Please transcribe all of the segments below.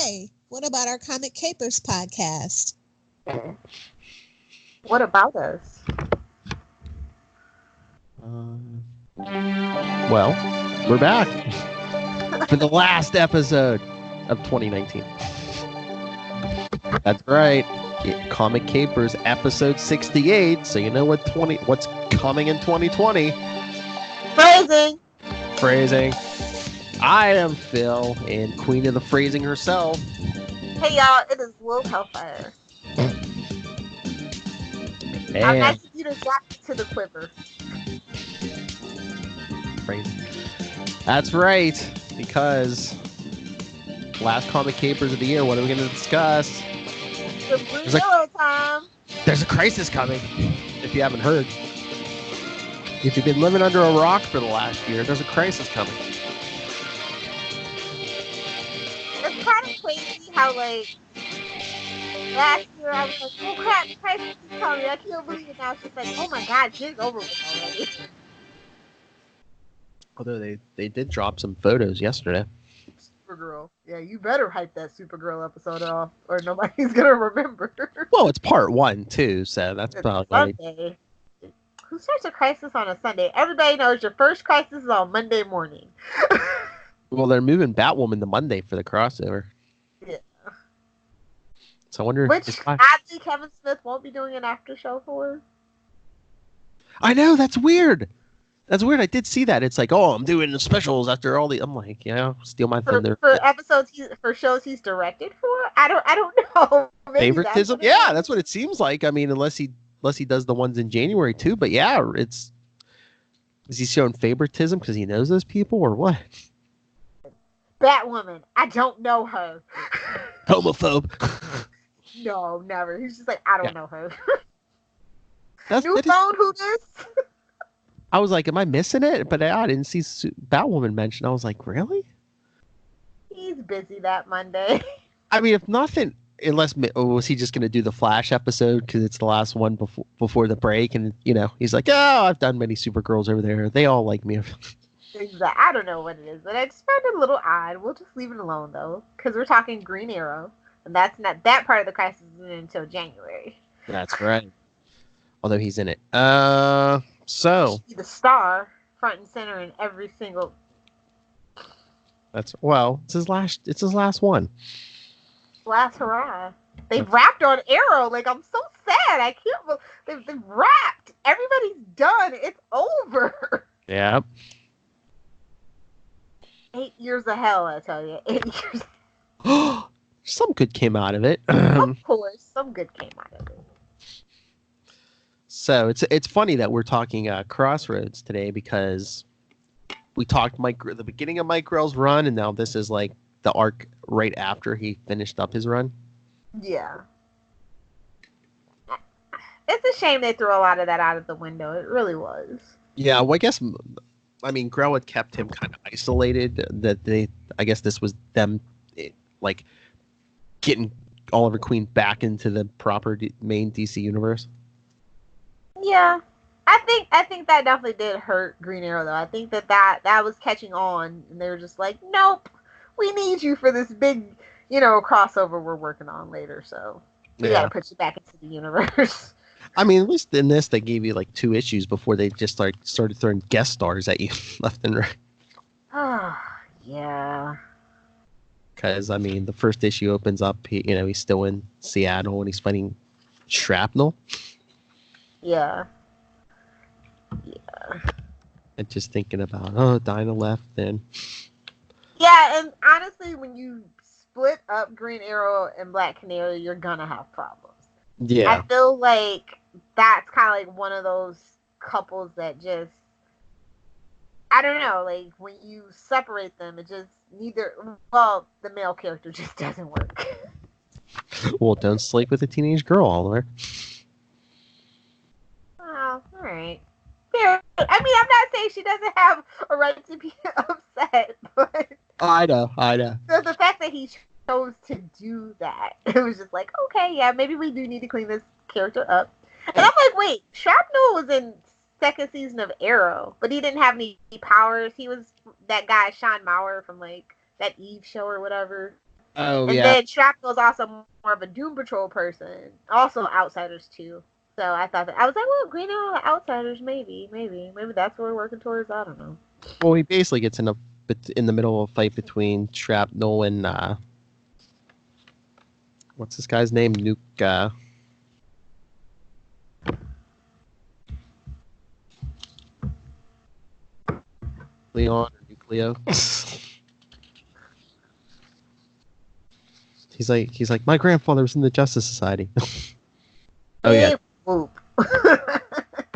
Hey, what about our Comic Capers podcast? What about us? Well, we're back for the last episode of 2019. That's right. Comic Capers episode 68. So you know what's coming in 2020. Phrasing. I am Phil, and Queen of the Phrasing herself. Hey y'all, it is Will Hellfire. And I'm asking you to drop to the quiver. Phrasing. That's right, because last Comic Capers of the year, what are we going to discuss? The Blue Yellow time. There's a crisis coming, if you haven't heard. If you've been living under a rock for the last year, there's a crisis coming. It's kind of crazy how, like, last year I was like, oh crap, the crisis is coming. I can't believe it now. It's just like, oh my god, it's over with already. Although they did drop some photos yesterday. Supergirl. Yeah, you better hype that Supergirl episode off, or nobody's gonna remember. Well, it's part 1 too, so that's probably Sunday. Who starts a crisis on a Sunday? Everybody knows your first crisis is on Monday morning. Well, they're moving Batwoman to Monday for the crossover. Yeah. So I wonder. Which oddly Kevin Smith won't be doing an after show for. I know, that's weird. That's weird. I did see that. It's like, oh, I'm doing the specials after all the. I'm like, yeah, steal my thunder. For episodes, for shows he's directed for. I don't know. Maybe favoritism. That's what it seems like. I mean, unless he does the ones in January too. But yeah, is he showing favoritism because he knows those people or what? Batwoman. I don't know her. Homophobe. No, never. He's just like, I don't know her. New phone, who this? I was like, am I missing it? But I didn't see Batwoman mentioned. I was like, really? He's busy that Monday. I mean, if nothing, was he just going to do the Flash episode because it's the last one before the break? And, he's like, oh, I've done many Supergirls over there. They all like me. Exactly. I don't know what it is, but I just found it a little odd. We'll just leave it alone, though, because we're talking Green Arrow. And that's not that part of the crisis isn't until January. That's right. Although he's in it. So the star front and center in every single. It's his last one. Last hurrah. They've wrapped on Arrow. Like, I'm so sad. I can't believe they've wrapped. Everybody's done. It's over. Yeah. 8 years of hell, I tell you. 8 years. Some good came out of it. Of course, some good came out of it. So it's funny that we're talking Crossroads today because we talked the beginning of Mike Grell's run, and now this is like the arc right after he finished up his run. Yeah. It's a shame they threw a lot of that out of the window. It really was. Yeah, well, Grell had kept him kind of isolated. I guess this was them, like, getting Oliver Queen back into the proper main DC universe. Yeah, I think that definitely did hurt Green Arrow, though. I think that was catching on, and they were just like, nope, we need you for this big, crossover we're working on later, so we gotta put you back into the universe. I mean, at least in this, they gave you like 2 issues before they just started throwing guest stars at you left and right. Oh, yeah. Because, the first issue opens up, he's still in Seattle and he's fighting shrapnel. Yeah. And just thinking about, Dinah left then. Yeah, and honestly, when you split up Green Arrow and Black Canary, you're gonna have problems. Yeah. I feel like that's kind of like one of those couples that just, I don't know, like when you separate them, it just the male character just doesn't work. Well, don't sleep with a teenage girl, Oliver. Oh, all right. Fair. I'm not saying she doesn't have a right to be upset, but I know. The fact that he chose to do that, it was just like, okay, yeah, maybe we do need to clean this character up. And I'm like, wait, Shrapnel was in second season of Arrow, but he didn't have any powers. He was that guy, Sean Mauer, from like that Eve show or whatever. Oh, And yeah. then Shrapnel's also more of a Doom Patrol person. Also Outsiders, too. So I thought that. I was like, well, Green Arrow Outsiders, maybe. Maybe that's what we're working towards. I don't know. Well, he basically gets in the middle of a fight between Shrapnel and what's this guy's name? Nuke. Leon or Nucleo. He's like, my grandfather was in the Justice Society. Oh yeah. Whoop.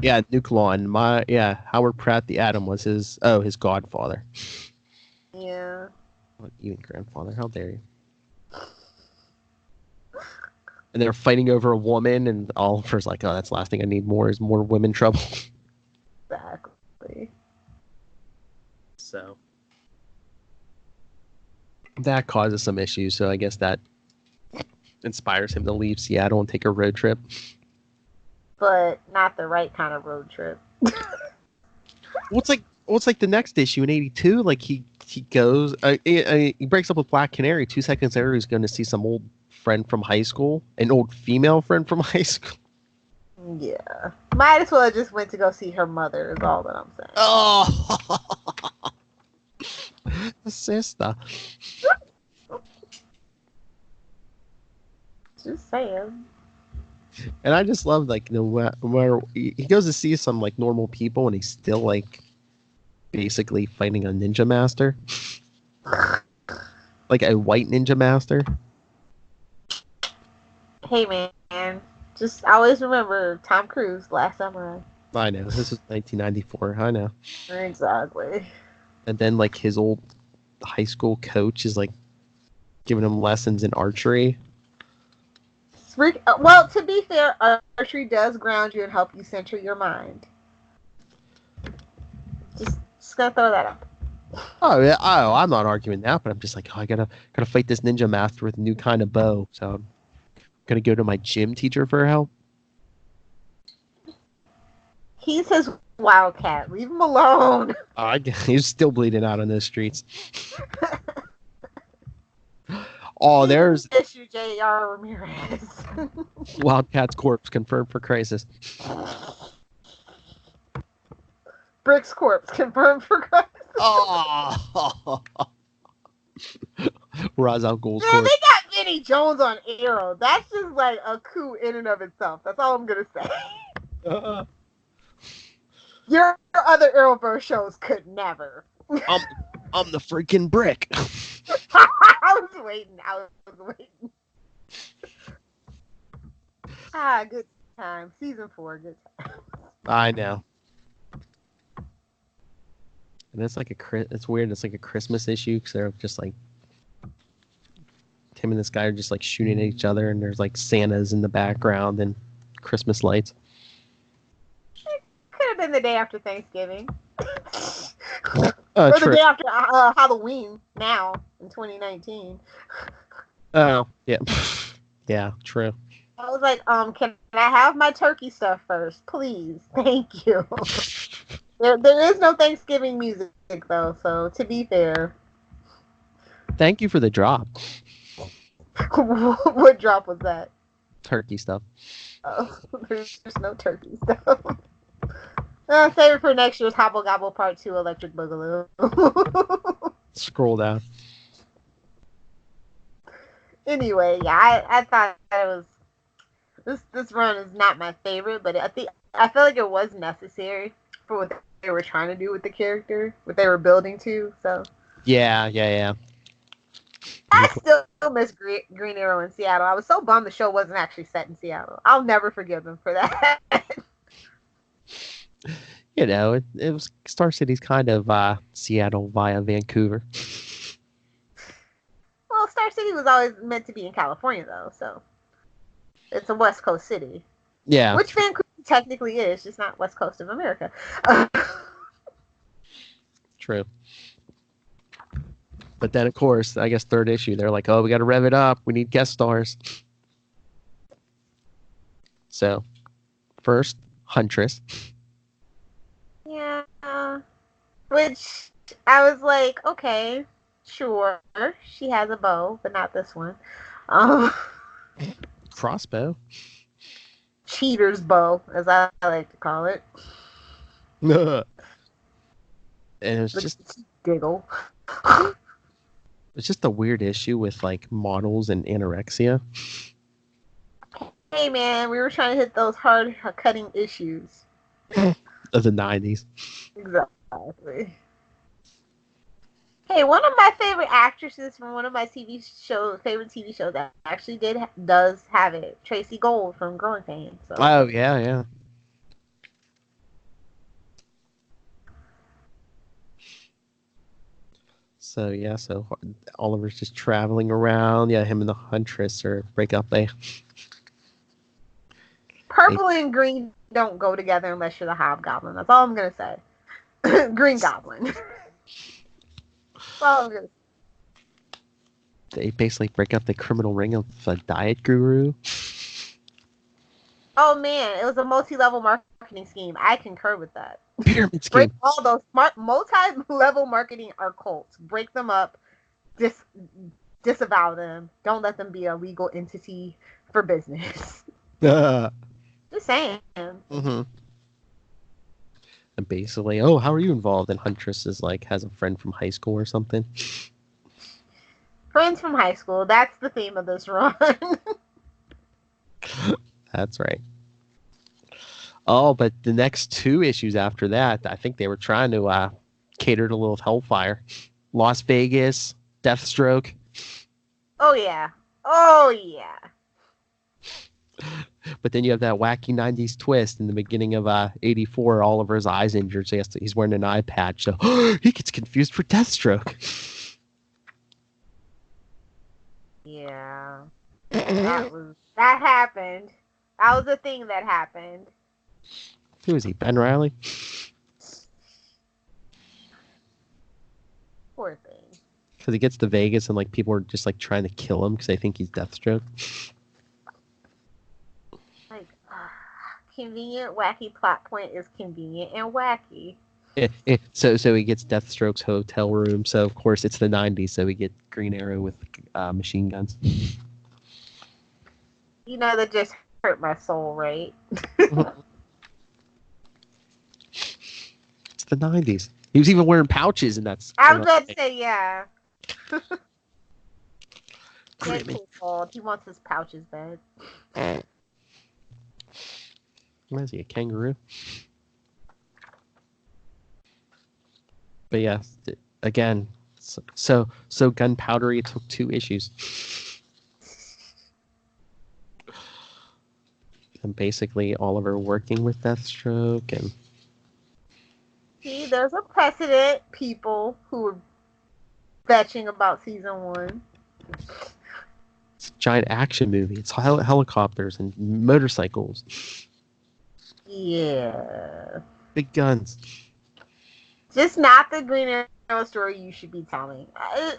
Yeah, Nucleon. Howard Pratt the Atom was his godfather. Yeah. What, even grandfather? How dare you? And they're fighting over a woman, and Oliver's like, oh, that's the last thing I need more women trouble. Exactly. So that causes some issues. So I guess that inspires him to leave Seattle and take a road trip. But not the right kind of road trip. What's like the next issue in '82? Like he goes, he breaks up with Black Canary. 2 seconds later, he's going to see some old friend from high school, an old female friend from high school. Yeah, might as well have just went to go see her mother. Is all that I'm saying. Oh, sister. Just saying. And I just love, like, where he goes to see some, like, normal people, and he's still, like, basically fighting a ninja master. Like a white ninja master. Hey man, just always remember Tom Cruise, Last Samurai. I know, this is 1994. I know. Exactly. And then, like, his old high school coach is, like, giving him lessons in archery. Well, to be fair, archery does ground you and help you center your mind. Just gonna throw that up. Oh yeah, I'm not arguing that, but I'm just like, I gotta fight this ninja master with a new kind of bow. So I'm gonna go to my gym teacher for help. He's his wildcat. Leave him alone. He's still bleeding out on those streets. Oh, there's issue J.R. Ramirez. Wildcat's corpse confirmed for crisis. Brick's corpse confirmed for crisis. Oh, Ra's al Ghul's Man, corpse. they got Vinnie Jones on Arrow. That's just like a coup in and of itself. That's all I'm gonna say. Your other Arrowverse shows could never. I'm the freaking Brick. I was waiting. Good time. Season 4, good time. I know. And it's like it's weird. It's like a Christmas issue because they're just like him and this guy are just like shooting at each other, and there's like Santas in the background and Christmas lights. It could have been the day after Thanksgiving. Or the day after Halloween, now, in 2019. Oh, yeah. Yeah, true. I was like, can I have my turkey stuff first? Please. Thank you. There is no Thanksgiving music, though, so to be fair. Thank you for the drop. What drop was that? Turkey stuff. Oh, there's no turkey stuff. Save it for next year's Hobble Gobble Part 2 Electric Boogaloo. Scroll down. Anyway, yeah, I thought it was this run is not my favorite, but I feel like it was necessary for what they were trying to do with the character, what they were building to. So yeah. I still miss Green Arrow in Seattle. I was so bummed the show wasn't actually set in Seattle. I'll never forgive them for that. You know, it was Star City's kind of Seattle via Vancouver. Well, Star City was always meant to be in California, though, so it's a West Coast city. Yeah. Which Vancouver technically is, just not West Coast of America. True. But then, of course, I guess third issue, they're like, oh, we got to rev it up. We need guest stars. So, first, Huntress. Yeah. Which I was like, okay. Sure, she has a bow, but not this one. Um, Crossbow. cheater's bow, as I like to call it. And it's The just giggle. it's just a weird issue with like models and anorexia. Hey man, we were trying to hit those hard cutting issues. Of the 90s. Exactly. Hey, one of my favorite actresses from one of my favorite TV shows that actually does have it. Tracy Gold from Growing Pains. So. Oh, yeah. So Oliver's just traveling around. Yeah, him and the Huntress break up. Purple and green don't go together unless you're the Hobgoblin. That's all I'm going to say. Green Goblin. That's all I'm going to say. They basically break up the criminal ring of the diet guru. Oh man, it was a multi-level marketing scheme. I concur with that. Pyramid scheme. Break all those multi-level marketing are cults. Break them up. Disavow them. Don't let them be a legal entity for business. Just saying. Mm-hmm. And basically, oh, how are you involved? And Huntress is like has a friend from high school or something. Friends from high school. That's the theme of this run. That's right. Oh, but the next two issues after that, I think they were trying to cater to a little Hellfire. Las Vegas, Deathstroke. Oh, yeah. But then you have that wacky 90s twist in the beginning of 84. Oliver's eye's injured, so he's wearing an eye patch. So he gets confused for Deathstroke. Yeah. That happened. That was a thing that happened. Who is he? Ben Riley? Poor thing. Because he gets to Vegas and like people are just like trying to kill him because they think he's Deathstroke. Like, convenient, wacky plot point is convenient and wacky. So he gets Deathstroke's hotel room. So of course it's the 90s. So we get Green Arrow with machine guns. You know, that just hurt my soul, right? It's the 90s. He was even wearing pouches, and that's. I was about to say, yeah. He wants his pouches back. What is he, a kangaroo? But yeah, again, so gunpowdery. It took 2 issues. And basically Oliver working with Deathstroke and. See, there's a precedent, people who are bitching about season 1. It's a giant action movie. It's helicopters and motorcycles. Yeah. Big guns. Just not the Green Arrow story you should be telling.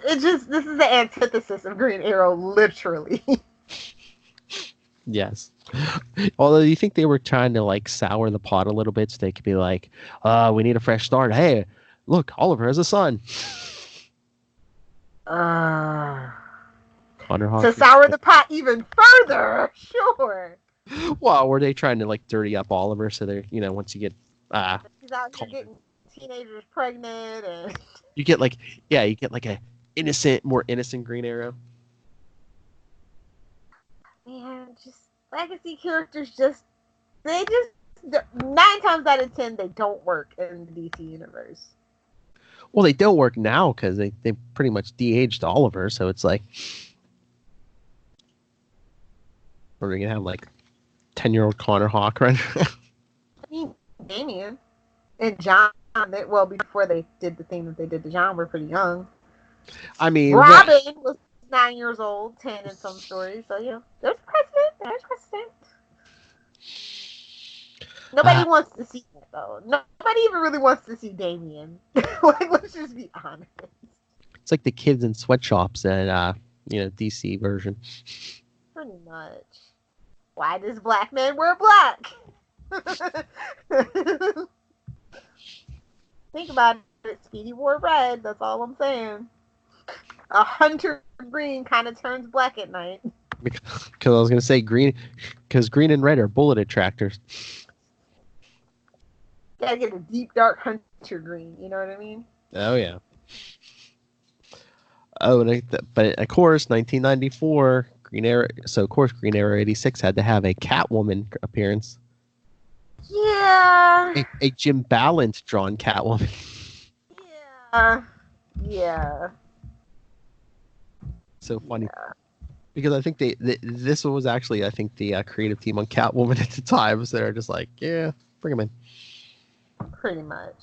This is the antithesis of Green Arrow, literally. Yes. Although you think they were trying to like sour the pot a little bit so they could be like, we need a fresh start. Hey, look, Oliver has a son. To Connor sour the pot even further, sure. Well, were they trying to like dirty up Oliver so they're, once you get he's out here getting teenagers pregnant and you get like a more innocent Green Arrow. Man, just legacy characters 9 times out of 10 they don't work in the DC universe. Well, they don't work now because they pretty much de-aged Oliver, so it's like, are we gonna have like 10-year-old Connor Hawk right now? I mean, Damian and John, well, before they did the thing that they did to John, were pretty young. I mean, Robin was 9 years old, 10 in some stories. So, there's precedent. Nobody wants to see that, though. Nobody even really wants to see Damien. Like, let's just be honest. It's like the kids in sweatshops and, DC version. Pretty much. Why does black man wear black? Think about it. Speedy wore red. That's all I'm saying. a hunter green kind of turns black at night. Because I was going to say green, because green and red are bullet attractors. You gotta get a deep, dark hunter green. You know what I mean? Oh, yeah. Oh, but of course, 1994, Green Arrow. So, of course, Green Arrow 86 had to have a Catwoman appearance. Yeah. A Jim Ballant drawn Catwoman. Yeah. So funny. Yeah. Because I think this was actually, I think, the creative team on Catwoman at the time. So they're just like, yeah, bring him in. Pretty much.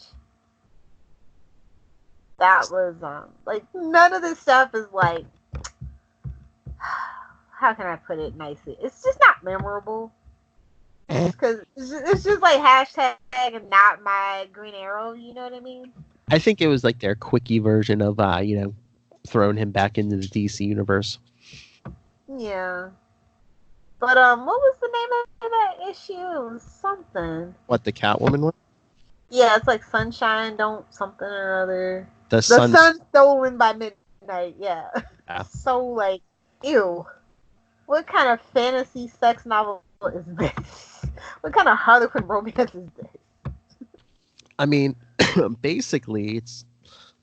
That was, like, none of this stuff is, like, how can I put it nicely? It's just not memorable. Because it's just like hashtag not my Green Arrow, you know what I mean? I think it was like their quickie version of, throwing him back into the DC universe. Yeah. But, what was the name of that issue? It was something. What, the Catwoman one? Yeah, it's like Sunshine, don't something or other. The sun stolen by midnight, yeah. So, like, ew. What kind of fantasy sex novel is this? What kind of Harlequin romance is this? I mean, basically,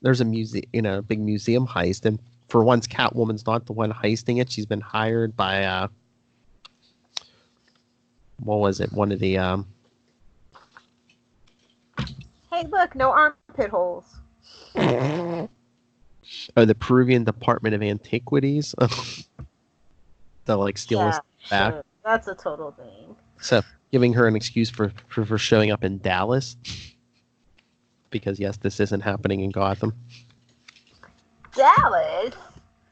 there's a big museum heist, and for once, Catwoman's not the one heisting it. She's been hired by, what was it? One of the, Hey, look, no armpit holes. The Peruvian Department of Antiquities. They'll like steal us back. Sure. That's a total thing. So giving her an excuse for showing up in Dallas. Because yes, this isn't happening in Gotham. Dallas?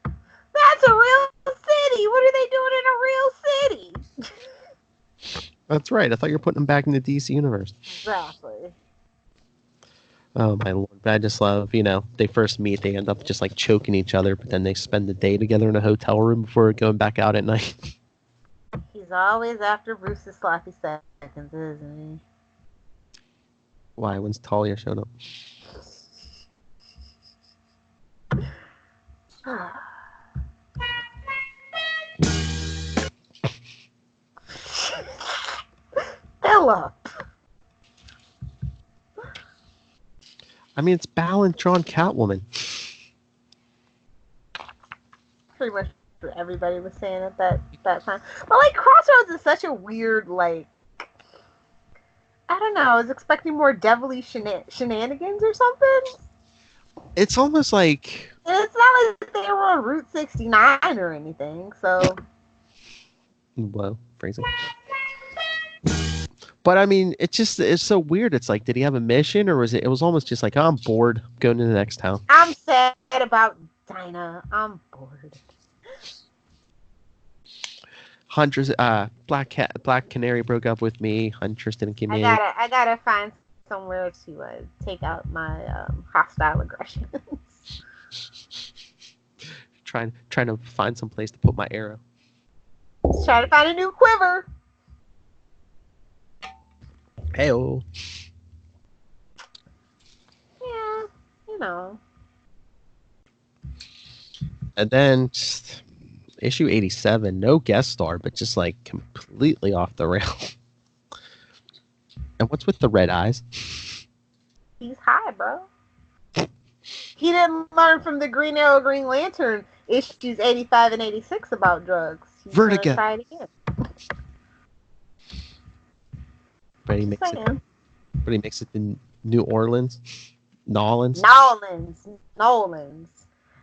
That's a real city. What are they doing in a real city? That's right. I thought you were putting them back in the DC universe. Exactly. Oh my lord. But I just love, they first meet, they end up just like choking each other, but then they spend the day together in a hotel room before going back out at night. He's always after Bruce's sloppy seconds, isn't he? Why? When's Talia showed up? Philip! I mean, it's Ballant drawn Catwoman. Pretty much what everybody was saying at that time. But, like, Crossroads is such a weird, like, I don't know, I was expecting more devilly shenanigans or something. It's almost like... It's not like they were on Route 69 or anything, so... Whoa, phrasing. But I mean, it's so weird. It's like, did he have a mission, or was it was almost just like, oh, I'm bored, going to the next town. I'm sad about Dinah. I'm bored. Huntress, Black Canary broke up with me. Huntress didn't give me. I gotta find somewhere to take out my hostile aggression. Trying to find some place to put my arrow. Just trying to find a new quiver. Hey-oh. Yeah, you know. And then just issue 87, no guest star, but just like completely off the rail. And what's with the red eyes? He's high, bro. He didn't learn from the Green Arrow, Green Lantern issues 85 and 86 about drugs. He's Vertigo. Try it again. But he makes it to New Orleans. Nolans.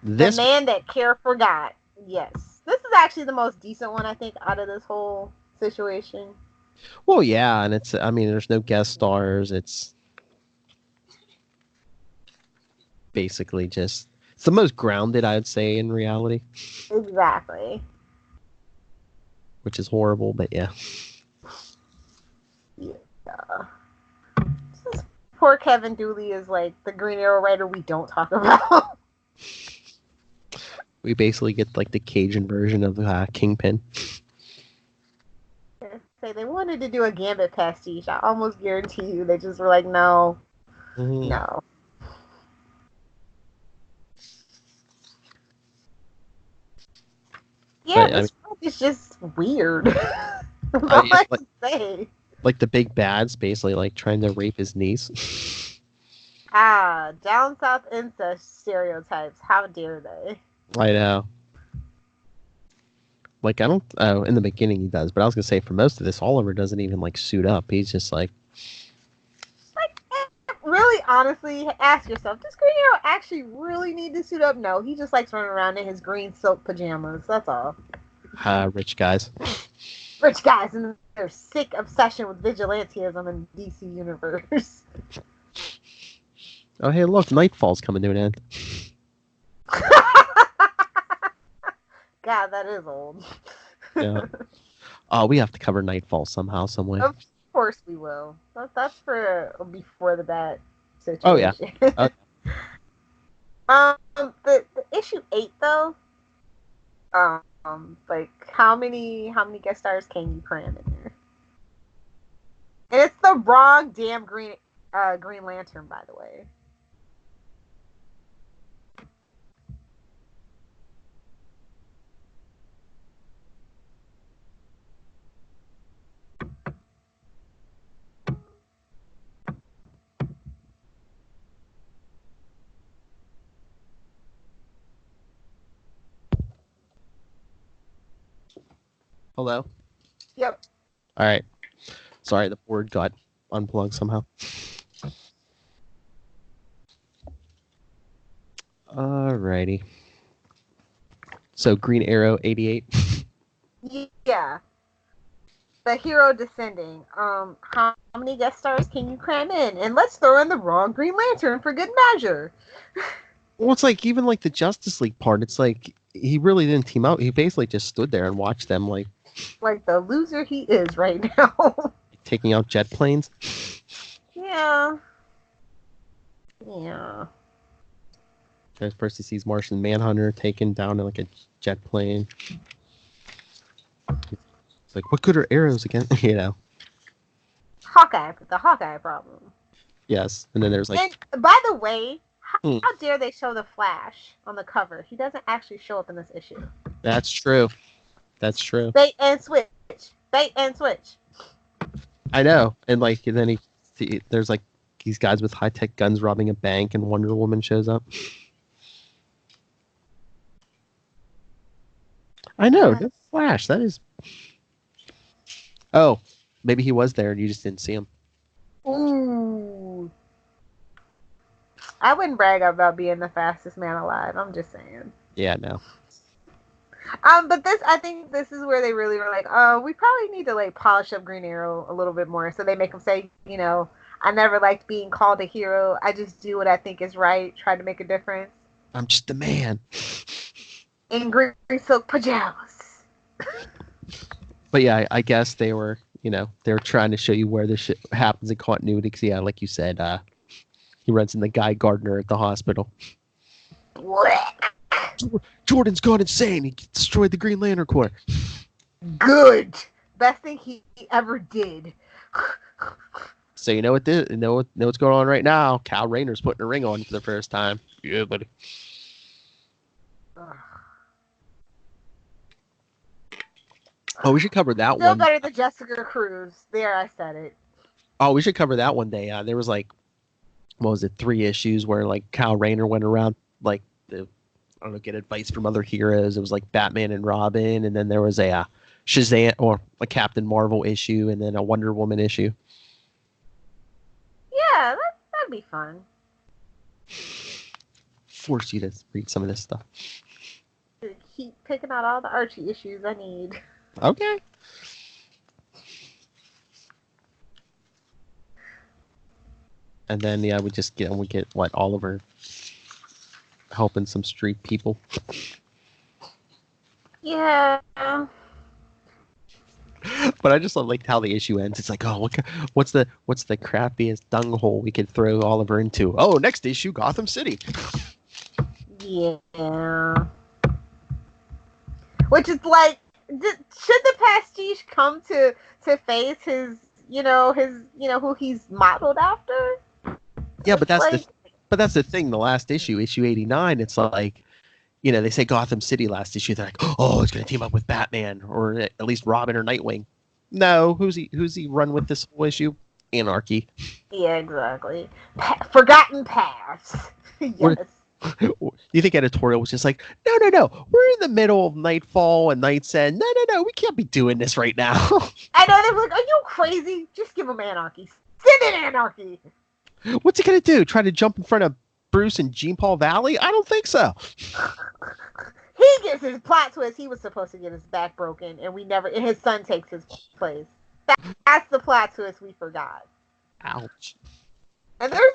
The man that Care forgot. Yes. This is actually the most decent one, I think, out of this whole situation. Well, yeah, and there's no guest stars. It's basically it's the most grounded, I'd say, in reality. Exactly. Which is horrible, but yeah. Yeah. Poor Kevin Dooley is like the Green Arrow writer we don't talk about. We basically get like the Cajun version of Kingpin. Say they wanted to do a Gambit pastiche. I almost guarantee you they just were like, no. No. Yeah, But, this book is just weird. That's all I can say. Like the big bad's basically like trying to rape his niece. Down south incest stereotypes. How dare they? I know. Like, I don't... Oh, in the beginning he does, but I was going to say, for most of this, Oliver doesn't even, like, suit up. He's just like... Really, honestly, ask yourself, does Green Arrow actually really need to suit up? No, he just likes running around in his green silk pajamas. That's all. Rich guys. Rich guys and their sick obsession with vigilantism in DC Universe. Oh, hey, look, Nightfall's coming to an end. God, that is old. Yeah. Oh, we have to cover Nightfall somehow, some way. Of course we will. That's for before the bat situation. Oh, yeah. The issue 8 though. Like how many guest stars can you cram in there? And it's the wrong damn Green Lantern, by the way. Hello? Yep. All right. Sorry, the board got unplugged somehow. Alrighty. So, Green Arrow 88. Yeah. The hero descending. How many guest stars can you cram in? And let's throw in the wrong Green Lantern for good measure. Well, it's like, even like the Justice League part, it's like, he really didn't team up. He basically just stood there and watched them, like the loser he is right now. taking out jet planes. Yeah. First he sees Martian Manhunter taken down in like a jet plane. It's like, what good are arrows again? You know. The Hawkeye problem. Yes, and then there's like. And by the way, how dare they show the Flash on the cover? He doesn't actually show up in this issue. That's true. That's true. Bait and switch. I know, and like, and then there's like these guys with high tech guns robbing a bank, and Wonder Woman shows up. I know, that's Flash. That is. Oh, maybe he was there and you just didn't see him. Ooh. I wouldn't brag about being the fastest man alive. I'm just saying. Yeah, no. But I think this is where they really were like, we probably need to like polish up Green Arrow a little bit more. So they make him say, I never liked being called a hero. I just do what I think is right. Try to make a difference. I'm just a man. In green silk pajamas. But yeah, I guess they were, they were trying to show you where this shit happens in continuity. Because yeah, like you said, he runs into Guy Gardner at the hospital. Jordan's gone insane. He destroyed the Green Lantern Corps. Good. Best thing he ever did. So you know what's going on right now? Cal Rayner's putting a ring on for the first time. Yeah, buddy. Oh, we should cover that one. Still better than Jessica Cruz. There, I said it. Oh, we should cover that one day. There was like, what was it, 3 issues where like Kyle Rayner went around like get advice from other heroes. It was like Batman and Robin, and then there was a Shazam or a Captain Marvel issue, and then a Wonder Woman issue. Yeah, that'd be fun. Force you to read some of this stuff. Keep picking out all the Archie issues I need. Okay. And then we get what, Oliver helping some street people. Yeah. But I just love like how the issue ends. It's like, oh, what's the crappiest dung hole we could throw Oliver into? Oh, next issue, Gotham City. Yeah. Which is like, should the pastiche come to face his who he's modeled after? Yeah, but that's the thing. The last issue, issue 89, it's like they say Gotham City last issue. They're like, oh, it's going to team up with Batman or at least Robin or Nightwing. No, who's he run with this whole issue? Anarchy. Yeah, exactly. Forgotten past. Yes. You think editorial was just like, no, we're in the middle of Nightfall and Night's End. No, we can't be doing this right now. I know, they were like, are you crazy? Just give him anarchy. Send in anarchy. What's he gonna do? Try to jump in front of Bruce and Jean Paul Valley? I don't think so. He gets his plot twist. He was supposed to get his back broken, and his son takes his place. That's the plot twist we forgot. Ouch. And there's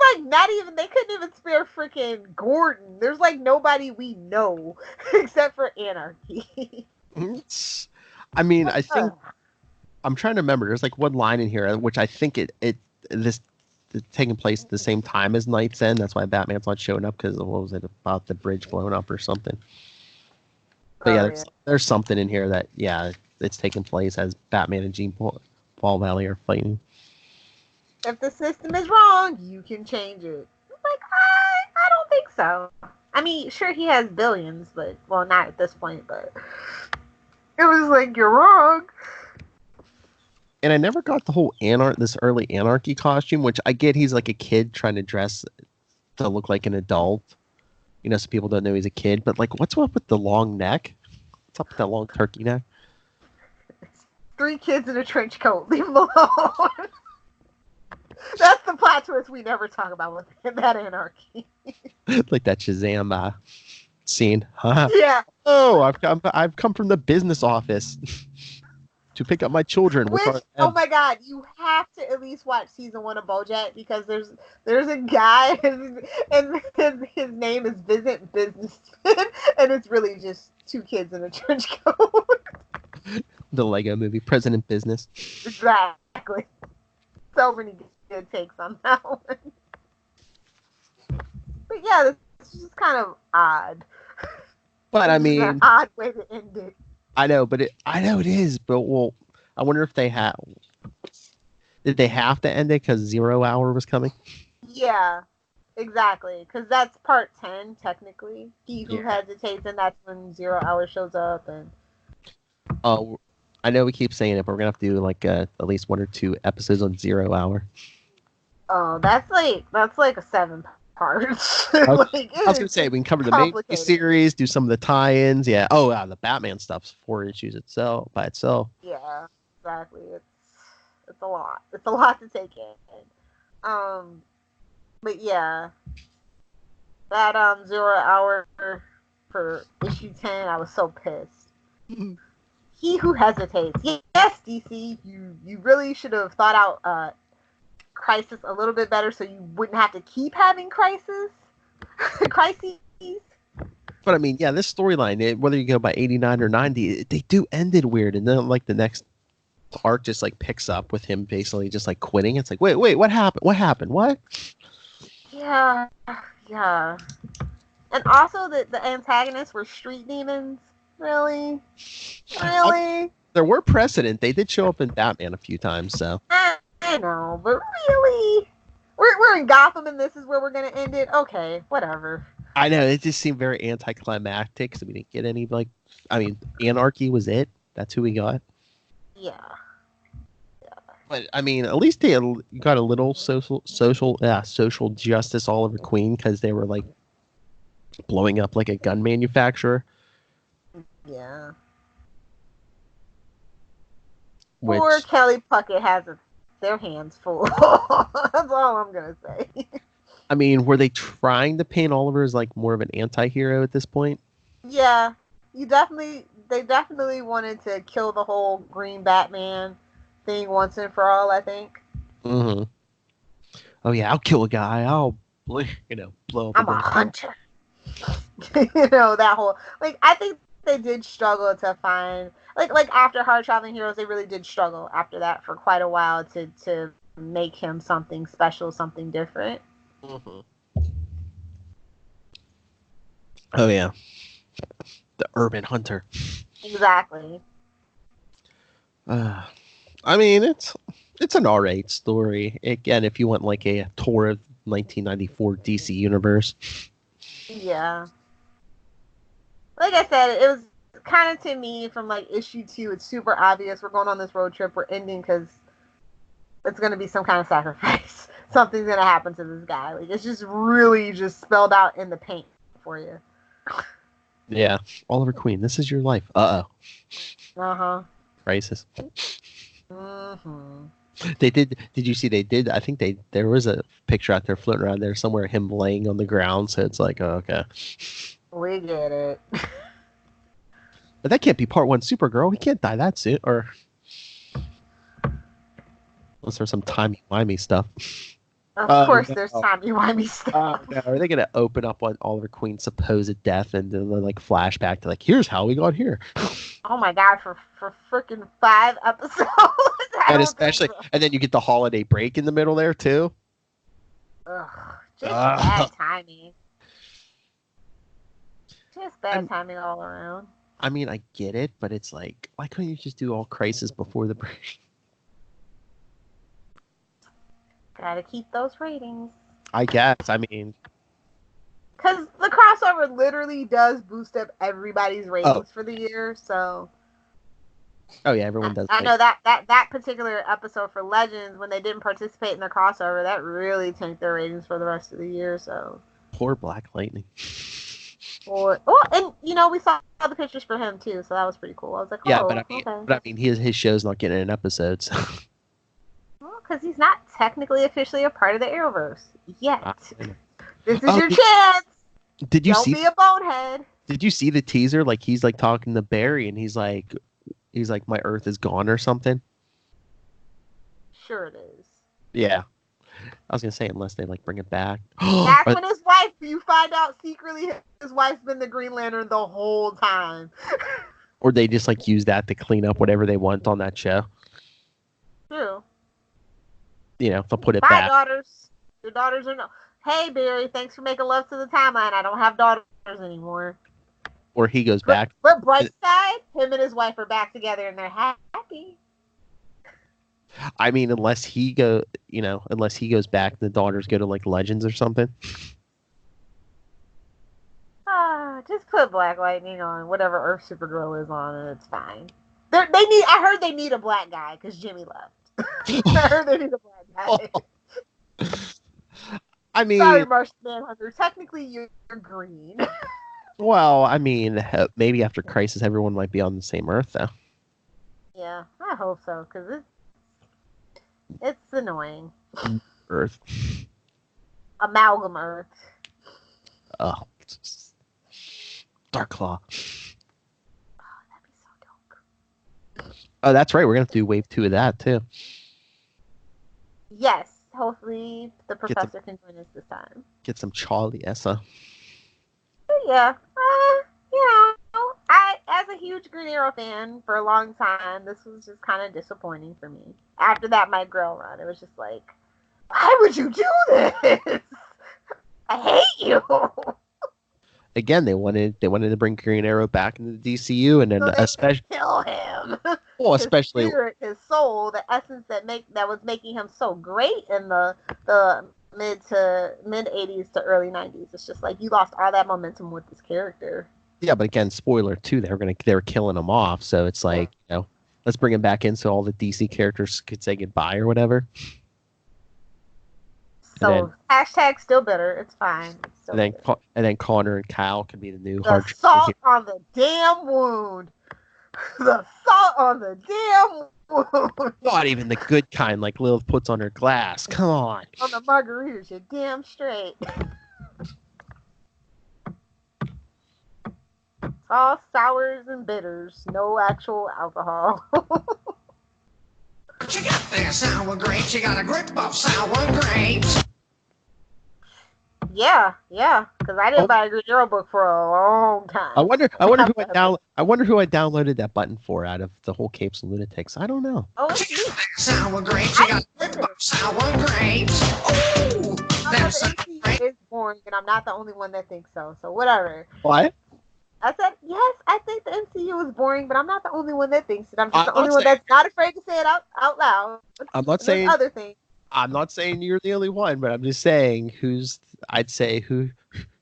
they couldn't even spare freaking Gordon. There's nobody we know except for Anarchy. I mean, I think I'm trying to remember. There's one line in here which I think this taking place at the same time as Night's End. That's why Batman's not showing up, because what was it about the bridge blowing up or something? But there's something in here that it's taking place as Batman and Jean Paul Valley are fighting. If the system is wrong, you can change it. I don't think so. I mean, sure, he has billions, but not at this point. But it was you're wrong. And I never got the whole this early Anarchy costume, which I get. He's like a kid trying to dress to look like an adult, so people don't know he's a kid. But what's up with the long neck? What's up with that long turkey neck? 3 kids in a trench coat. Leave them alone. That's the plot twist we never talk about with that Anarchy. Like that Shazam scene. Huh? Yeah. Oh, I've come from the business office to pick up my children. Oh my God, you have to at least watch season 1 of BoJack, because there's a guy and his name is Visit Businessman, and it's really just 2 kids in a trench coat. The Lego movie, President Business. Exactly. So many good takes on that one. But yeah, it's just kind of odd. But I mean, an odd way to end it. I know it is. But I wonder if did they have to end it because 0 Hour was coming? Yeah, exactly. Because that's part 10 technically. He who hesitates, and that's when 0 Hour shows up. And I know we keep saying it, but we're gonna have to do at least 1 or 2 episodes on 0 Hour. Oh, that's a 7 parts. I was gonna say we can cover the main series, do some of the tie-ins. Yeah. Oh, the Batman stuff's 4 issues by itself. Yeah, exactly. It's a lot. It's a lot to take in. But yeah, that 0 Hour for issue 10, I was so pissed. He who hesitates. Yes, DC, you really should have thought out Crisis a little bit better, so you wouldn't have to keep having crises. But I mean, this storyline, whether you go by 89 or 90, they do ended weird, and then the next arc just picks up with him basically just quitting. It's wait, what happened? What? Yeah. And also the antagonists were street demons. Really? There were precedent. They did show up in Batman a few times, so. I know, but really? We're in Gotham, and this is where we're going to end it? Okay, whatever. I know, it just seemed very anticlimactic, so we didn't get any, Anarchy was it. That's who we got. Yeah. But, I mean, at least they got a little social justice all over Queen, because they were, blowing up a gun manufacturer. Yeah. Poor Kelly Puckett has their hands full. That's all I'm gonna say. I mean, were they trying to paint Oliver as more of an anti-hero at this point? Yeah, they definitely wanted to kill the whole Green Batman thing once and for all, I think. Mm-hmm. Oh yeah, I'll kill a guy. I'll blow up. I'm a hunter. That whole I think they did struggle to find after Hard Traveling Heroes, they really did struggle after that for quite a while to make him something special, something different. Mm-hmm. Oh yeah, the urban hunter. Exactly. I mean, it's an R8 story. Again, if you want a tour of 1994 DC Universe. Yeah. like I said, it was kind of to me from like issue 2. It's super obvious we're going on this road trip. We're ending because it's going to be some kind of sacrifice. Something's going to happen to this guy. Like, it's just really just spelled out in the paint for you. Yeah, Oliver Queen, this is your life. Crisis. They did you see I think there was a picture out there floating around there somewhere, him laying on the ground, so it's like, oh, okay. We get it. But that can't be part 1 Supergirl. He can't die that soon, or unless there's some timey-wimey stuff. Of course, there's timey-wimey stuff. No, are they going to open up on Oliver Queen's supposed death and then like flashback to like, here's how we got here? Oh my god, for freaking 5 episodes. And then you get the holiday break in the middle there too. Ugh, just bad timing. Just bad timing all around. I mean, I get it, but it's like, why couldn't you just do all Crisis before the break? Gotta keep those ratings. I guess. I mean, because the crossover literally does boost up everybody's ratings for the year. So. Oh yeah, everyone does. I know that particular episode for Legends, when they didn't participate in the crossover, that really tanked their ratings for the rest of the year. So. Poor Black Lightning. And we saw the pictures for him too, so that was pretty cool. I was like, I mean, his show's not getting an episode. So. Well, because he's not technically officially a part of the Arrowverse yet. This is your chance. Did you Don't be a bonehead. Did you see the teaser? Like, he's like talking to Barry, and he's like, my Earth is gone or something. Sure it is. Yeah. I was gonna say, unless they like bring it back. That's when his wife, you find out secretly his wife's been the Green Lantern the whole time. Or they just like use that to clean up whatever they want on that show. True. They'll put it Bye, back. Daughters. Your daughters are no. Hey, Barry, thanks for making love to the timeline. I don't have daughters anymore. Or he goes back. But bright side, him and his wife are back together and they're happy. I mean, unless he goes back, the daughters go to like Legends or something. Just put Black Lightning on whatever Earth Supergirl is on, and it's fine. I heard they need a black guy because Jimmy left. I heard they need a black guy. I mean, sorry, Martian Manhunter. Technically, you're green. Well, I mean, maybe after Crisis, everyone might be on the same Earth, though. Yeah, I hope so, because it's annoying. Earth. Amalgam Earth. Oh, Darklaw. Oh, that'd be so dope. Oh, that's right. We're gonna have to do wave 2 of that too. Yes, hopefully the professor can join us this time. Get some Charlie Essa. Yeah, as a huge Green Arrow fan for a long time, this was just kind of disappointing for me. After that Mike Grell run, it was just like, why would you do this? I hate you. Again, they wanted to bring Green Arrow back into the DCU, and then especially kill him. Well, especially his spirit, his soul, the essence that was making him so great in the mid 80s to early 90s. It's just like you lost all that momentum with this character. Yeah, but again, spoiler too. They were killing him off, so it's like, let's bring him back in so all the DC characters could say goodbye or whatever. So hashtag still bitter. It's fine. It's still and then Connor and Kyle could be the new hard. The salt on the damn wound. The salt on the damn wound. Not even the good kind, like Lilith puts on her glass. Come on. On the margaritas, you're damn straight. It's all sours and bitters, no actual alcohol. She got their sour grapes. She got a grip of sour grapes. Yeah, because I didn't buy a Green Arrow book for a long time. I wonder who I downloaded that button for out of the whole Capes and Lunatics. I don't know. Oh, she got their sour grapes. She got a grip of sour grapes. Oh, that's it's boring, and I'm not the only one that thinks so. So whatever. What? I said, yes, I think the MCU is boring, but I'm not the only one that thinks it. I'm just the only one that's not afraid to say it out loud. I'm not saying other things. I'm not saying you're the only one, but I'm just saying who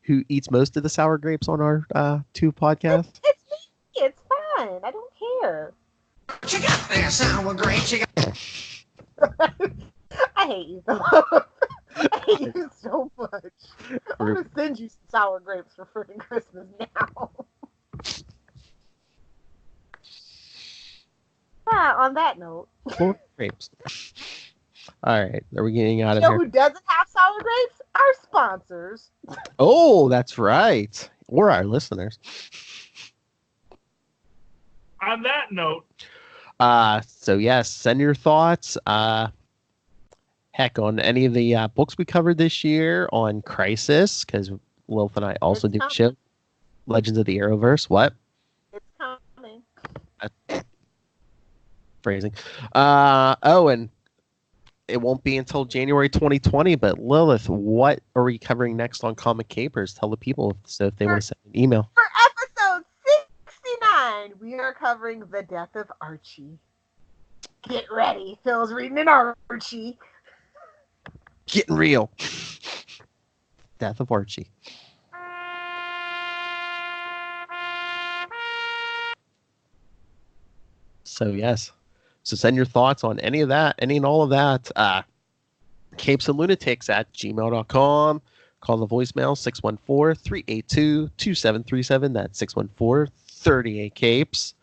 who eats most of the sour grapes on our two podcasts. It's me. It's fine. I don't care. You got there, sour grapes. You got I hate you so much. I hate you so much. I'm gonna send you some sour grapes for freaking Christmas now. On that note. Four grapes. All right, are we getting out of You know here? who doesn't have sour grapes? Our sponsors. Oh, that's right. Or our listeners. On that note, So yes, send your thoughts. Heck, on any of the books we covered this year, on Crisis, because Lilith and I also It's do a coming. show. Legends of the Arrowverse. What? It's coming. Phrasing. Oh, and it won't be until January 2020. But Lilith, what are we covering next on Comic Capers? Tell the people so if they want to send an email. For episode 69, we are covering the death of Archie. Get ready. Phil's reading an Archie. Getting real. Death of Archie. So yes. So send your thoughts on any of that, any and all of that. Capesandlunatics at gmail.com. Call the voicemail 614-382-2737. That's 614-38-CAPES.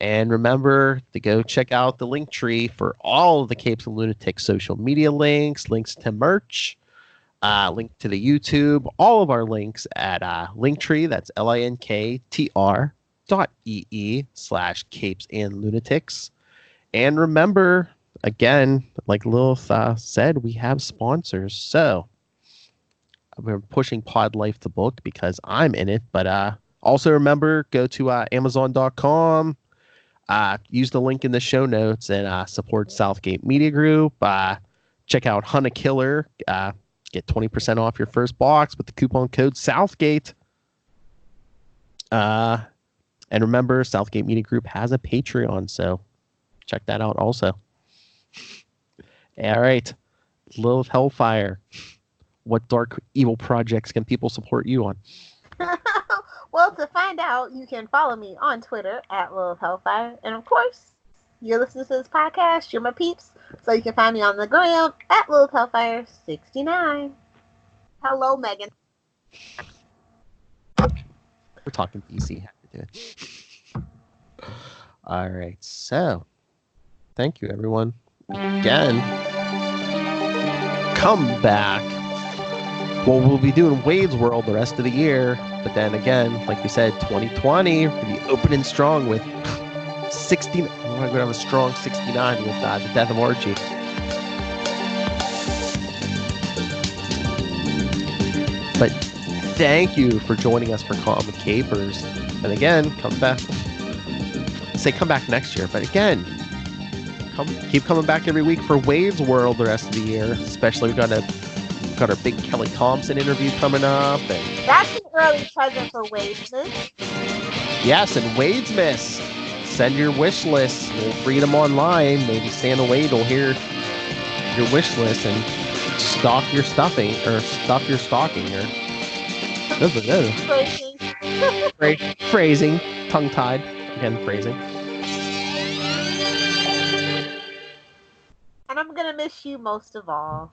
And remember to go check out the link tree for all of the Capes and Lunatics social media links, links to merch, link to the YouTube, all of our links at Linktree. That's linktr.ee/capesandlunatics. And remember, again, like Lilith said, we have sponsors. So we're pushing Pod Life the book because I'm in it. But also remember, go to Amazon.com. Use the link in the show notes and support Southgate Media Group. Check out Hunt a Killer. Get 20% off your first box with the coupon code Southgate. And remember, Southgate Media Group has a Patreon, so check that out also. All right. Lilith Hellfire. What dark evil projects can people support you on? Well, to find out, you can follow me on Twitter at Lilith Hellfire. And of course, you're listening to this podcast. You're my peeps. So you can find me on the gram at Lilith Hellfire 69. Hello, Megan. We're talking DC. Have to do it. All right. So, thank you, everyone. Again, come back. Well, we'll be doing Wade's World the rest of the year. But then again, like we said, 2020, we'll be opening strong with 60. We're going to have a strong 69 with the death of Archie. But thank you for joining us for Comic Capers. And again, come back. Say come back next year. But again, keep coming back every week for Wade's World the rest of the year. Especially we got our big Kelly Thompson interview coming up. And That's an early present for Wade's. yes, and Wade's Miss. Send your wish list. We'll read them online. Maybe Santa Wade will hear your wish list and stock your stuffing or stuff your stocking or phrasing, tongue-tied. Again, phrasing. And I'm gonna miss you most of all.